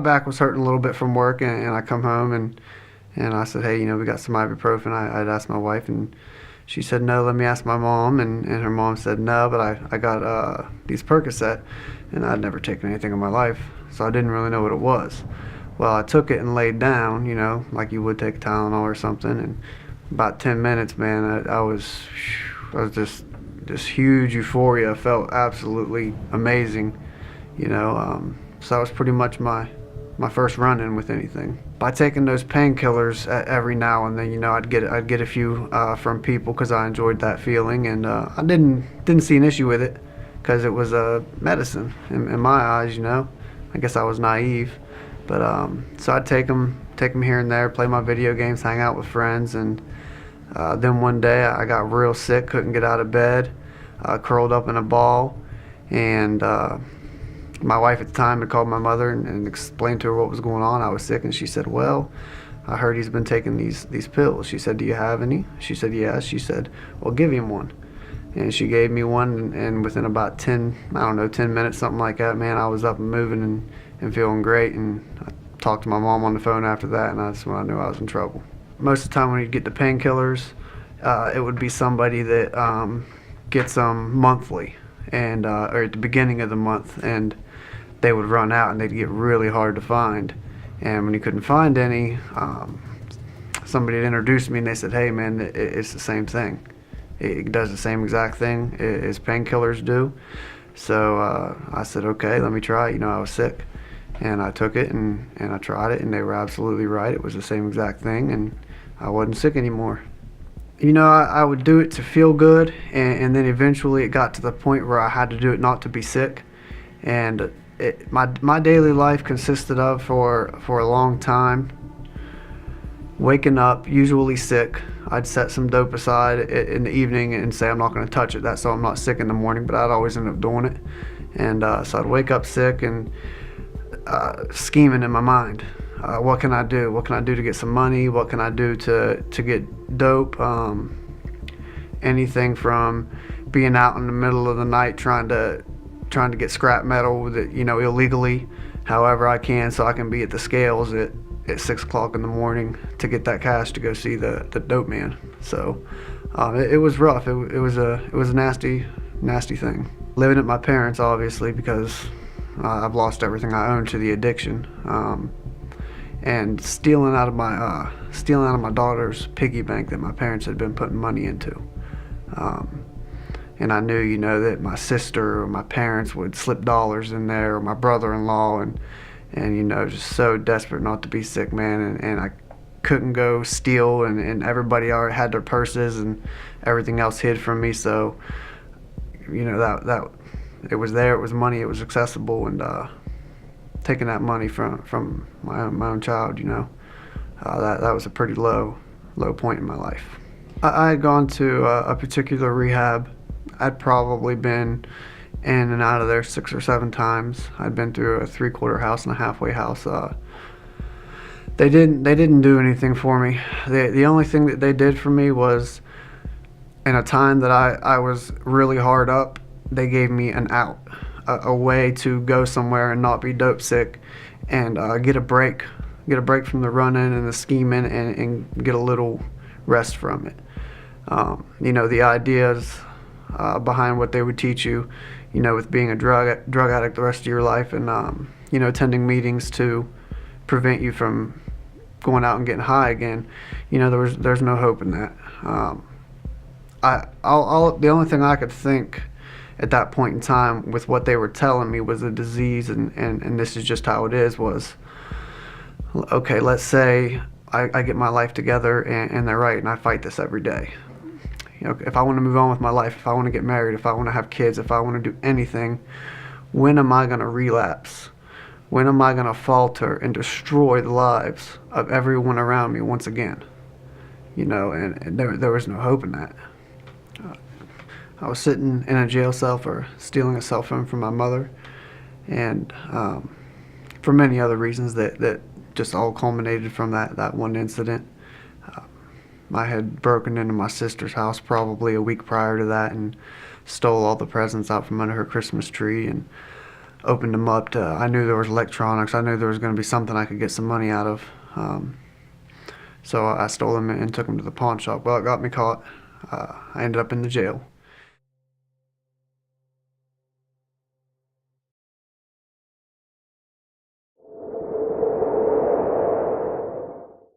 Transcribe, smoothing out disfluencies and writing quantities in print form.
back was hurting a little bit from work, and I come home and I said, hey, we got some ibuprofen. I'd asked my wife, and she said, no, let me ask my mom, and her mom said, no, but I got these Percocet, and I'd never taken anything in my life, so I didn't really know what it was. Well, I took it and laid down, like you would take Tylenol or something, and about 10 minutes, man, I was just this huge euphoria. I felt absolutely amazing, so that was pretty much my first run-in with anything. By taking those painkillers every now and then, I'd get a few from people because I enjoyed that feeling, and I didn't see an issue with it because it was medicine in my eyes. I guess I was naive, but so I'd take them here and there, play my video games, hang out with friends, and then one day I got real sick, couldn't get out of bed, curled up in a ball, and my wife at the time had called my mother and explained to her what was going on. I was sick, and she said, well, I heard he's been taking these pills. She said, do you have any? She said, yeah. She said, well, give him one. And she gave me one, and within about 10 minutes, something like that, man, I was up and moving and feeling great. And I talked to my mom on the phone after that, and that's when I knew I was in trouble. Most of the time when you'd get the painkillers, it would be somebody that gets them monthly, and or at the beginning of the month, and they would run out and they'd get really hard to find. And when you couldn't find any, somebody had introduced me and they said, hey man, it's the same thing. It does the same exact thing as painkillers do. So I said, okay, let me try it. I was sick, and I took it and I tried it, and they were absolutely right. It was the same exact thing, and I wasn't sick anymore. I would do it to feel good, and then eventually it got to the point where I had to do it not to be sick. And my daily life consisted of, for a long time, waking up, usually sick. I'd set some dope aside in the evening and say I'm not going to touch it. That's so I'm not sick in the morning, but I'd always end up doing it. And so I'd wake up sick and scheming in my mind. What can I do? What can I do to get some money? What can I do to get dope? Anything from being out in the middle of the night trying to get scrap metal that illegally, however I can, so I can be at the scales at 6 o'clock in the morning to get that cash to go see the dope man. So it was rough. It was a nasty thing. Living at my parents', obviously, because I've lost everything I own to the addiction, and stealing out of my daughter's piggy bank that my parents had been putting money into. And I knew, that my sister or my parents would slip dollars in there, or my brother-in-law, and just so desperate not to be sick, man. And I couldn't go steal, and everybody already had their purses and everything else hid from me. So, that it was there, it was money, it was accessible, and taking that money from my own child, that was a pretty low point in my life. I had gone to a particular rehab. I'd probably been in and out of there 6 or 7 times. I'd been through a 3-quarter house and a halfway house. They didn't do anything for me. The only thing that they did for me was, in a time that I was really hard up, they gave me an out, a way to go somewhere and not be dope sick, and get a break from the running and the scheming, and get a little rest from it. The ideas behind what they would teach you, with being a drug addict the rest of your life, and attending meetings to prevent you from going out and getting high again. There's no hope in that. The only thing I could think at that point in time with what they were telling me was a disease, and this is just how it is, was, okay, let's say I get my life together and they're right, and I fight this every day. If I want to move on with my life, if I want to get married, if I want to have kids, if I want to do anything, when am I going to relapse? When am I going to falter and destroy the lives of everyone around me once again? And there was no hope in that. I was sitting in a jail cell for stealing a cell phone from my mother, and for many other reasons that just all culminated from that one incident. I had broken into my sister's house probably a week prior to that and stole all the presents out from under her Christmas tree, and opened them up to. I knew there was electronics. I knew there was going to be something I could get some money out of. So I stole them and took them to the pawn shop. Well, it got me caught. I ended up in the jail.